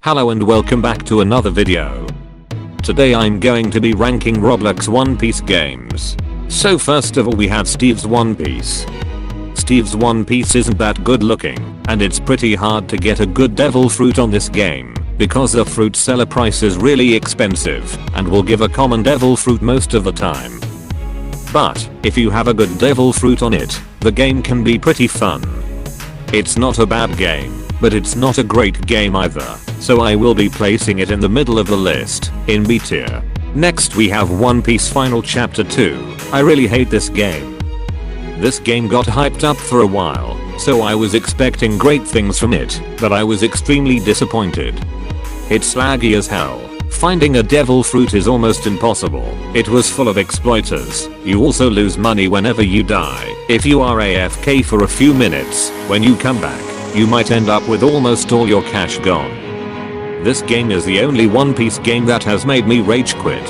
Hello and welcome back to another video. Today I'm going to be ranking Roblox One Piece games. So first of all we have Steve's One Piece. Steve's One Piece isn't that good looking, and it's pretty hard to get a good devil fruit on this game, because the fruit seller price is really expensive, and will give a common devil fruit most of the time. But, if you have a good devil fruit on it, the game can be pretty fun. It's not a bad game, but it's not a great game either, so I will be placing it in the middle of the list, in B tier. Next we have One Piece Final Chapter 2. I really hate this game. This game got hyped up for a while, so I was expecting great things from it, but I was extremely disappointed. It's laggy as hell. Finding a devil fruit is almost impossible. It was full of exploiters. You also lose money whenever you die. If you are AFK for a few minutes, when you come back, you might end up with almost all your cash gone. This game is the only One Piece game that has made me rage quit.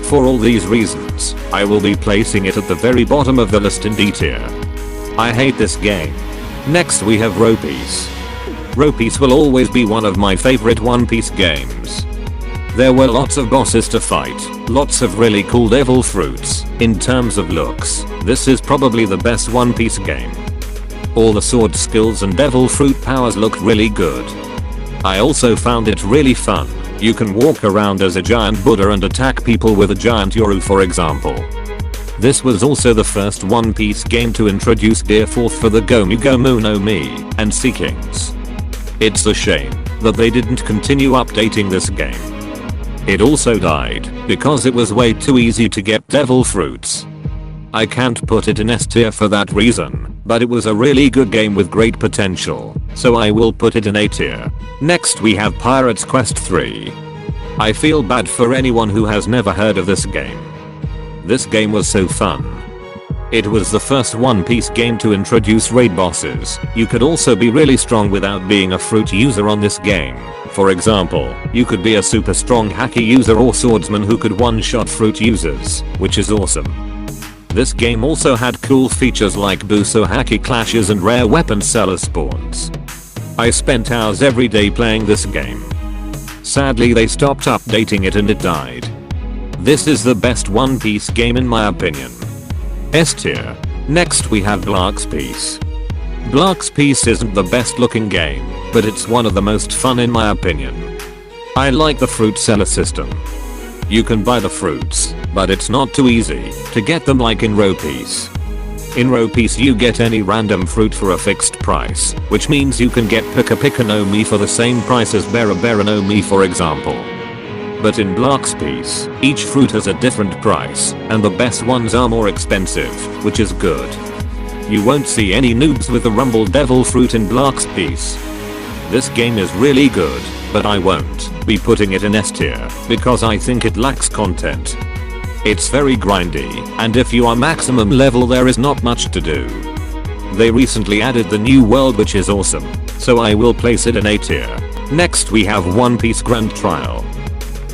For all these reasons, I will be placing it at the very bottom of the list in D tier. I hate this game. Next we have ROBUX. ROBUX will always be one of my favorite One Piece games. There were lots of bosses to fight, lots of really cool devil fruits. In terms of looks, this is probably the best One Piece game. All the sword skills and devil fruit powers looked really good. I also found it really fun. You can walk around as a giant Buddha and attack people with a giant Yoru, for example. This was also the first One Piece game to introduce Gear 4th for the Gomu Gomu no Mi and Sea Kings. It's a shame that they didn't continue updating this game. It also died because it was way too easy to get devil fruits. I can't put it in S tier for that reason, but it was a really good game with great potential, so I will put it in A tier. Next we have Pirates Quest 3. I feel bad for anyone who has never heard of this game. This game was so fun. It was the first One Piece game to introduce raid bosses. You could also be really strong without being a fruit user on this game. For example, you could be a super strong haki user or swordsman who could one-shot fruit users, which is awesome. This game also had cool features like Buso haki clashes and rare weapon seller spawns. I spent hours every day playing this game. Sadly they stopped updating it and it died. This is the best One Piece game in my opinion. S tier. Next we have Blox Piece. Blox Piece isn't the best looking game, but it's one of the most fun in my opinion. I like the fruit seller system. You can buy the fruits, but it's not too easy to get them like in ROBUX. In ROBUX you get any random fruit for a fixed price, which means you can get Pika Pika no Mi for the same price as Bera Bera no Mi, for example. But in Blox Piece, each fruit has a different price, and the best ones are more expensive, which is good. You won't see any noobs with the Rumble Devil fruit in Blox Piece. This game is really good, but I won't be putting it in S tier, because I think it lacks content. It's very grindy, and if you are maximum level there is not much to do. They recently added the new world, which is awesome, so I will place it in A tier. Next we have One Piece Grand Trial.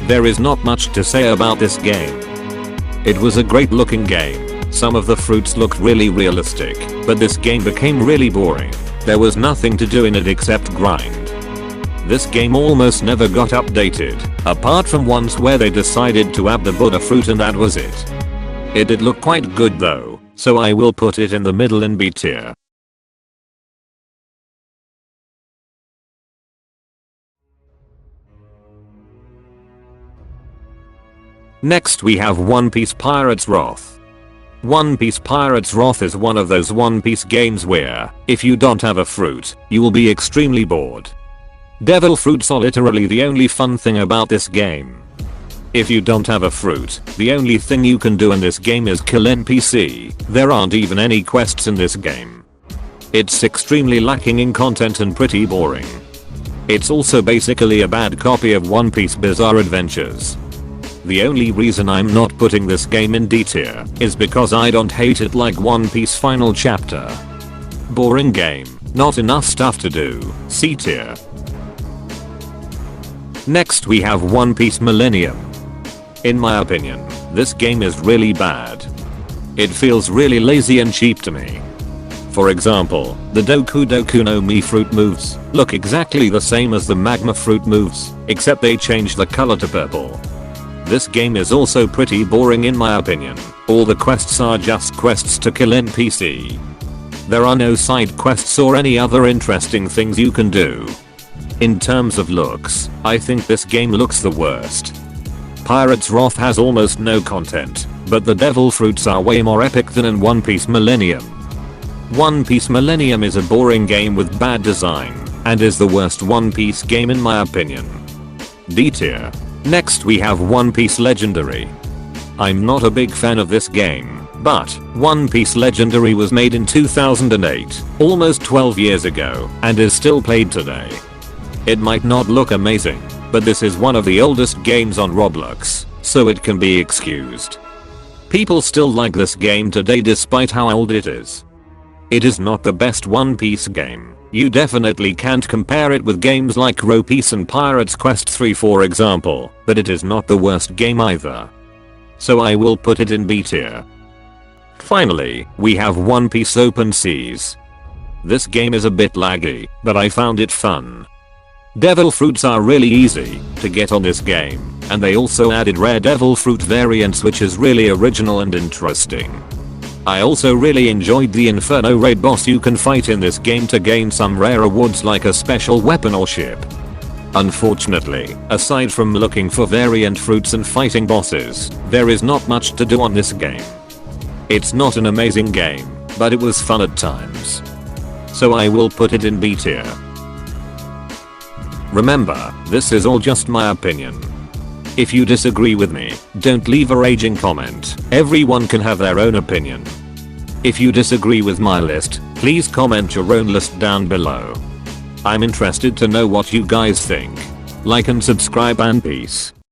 There is not much to say about this game. It was a great looking game. Some of the fruits looked really realistic, but this game became really boring. There was nothing to do in it except grind. This game almost never got updated, apart from once where they decided to add the Buddha fruit and that was it. It did look quite good though, so I will put it in the middle in B tier. Next we have One Piece Pirates Wrath. One Piece Pirates Wrath is one of those One Piece games where, if you don't have a fruit, you will be extremely bored. Devil fruits are literally the only fun thing about this game. If you don't have a fruit, the only thing you can do in this game is kill NPC. There aren't even any quests in this game. It's extremely lacking in content and pretty boring. It's also basically a bad copy of One Piece Bizarre Adventures. The only reason I'm not putting this game in D tier is because I don't hate it like One Piece Final Chapter. Boring game, not enough stuff to do, C tier. Next we have One Piece Millenium. In my opinion, this game is really bad. It feels really lazy and cheap to me. For example, the Doku Doku no Mi fruit moves look exactly the same as the magma fruit moves, except they changed the color to purple. This game is also pretty boring in my opinion. All the quests are just quests to kill NPC. There are no side quests or any other interesting things you can do. In terms of looks, I think this game looks the worst. Pirate's Wrath has almost no content, but the devil fruits are way more epic than in One Piece Millenium. One Piece Millenium is a boring game with bad design, and is the worst One Piece game in my opinion. D tier. Next we have One Piece Legendary. I'm not a big fan of this game, but One Piece Legendary was made in 2008, almost 12 years ago, and is still played today. It might not look amazing, but this is one of the oldest games on Roblox, so it can be excused. People still like this game today despite how old it is. It is not the best One Piece game. You definitely can't compare it with games like ROBUX and Pirate's Quest 3 for example, but it is not the worst game either. So I will put it in B tier. Finally, we have One Piece Open Seas. This game is a bit laggy, but I found it fun. Devil fruits are really easy to get on this game, and they also added rare devil fruit variants which is really original and interesting. I also really enjoyed the Inferno raid boss you can fight in this game to gain some rare rewards like a special weapon or ship. Unfortunately, aside from looking for variant fruits and fighting bosses, there is not much to do on this game. It's not an amazing game, but it was fun at times. So I will put it in B tier. Remember, this is all just my opinion. If you disagree with me, don't leave a raging comment. Everyone can have their own opinion. If you disagree with my list, please comment your own list down below. I'm interested to know what you guys think. Like and subscribe and peace.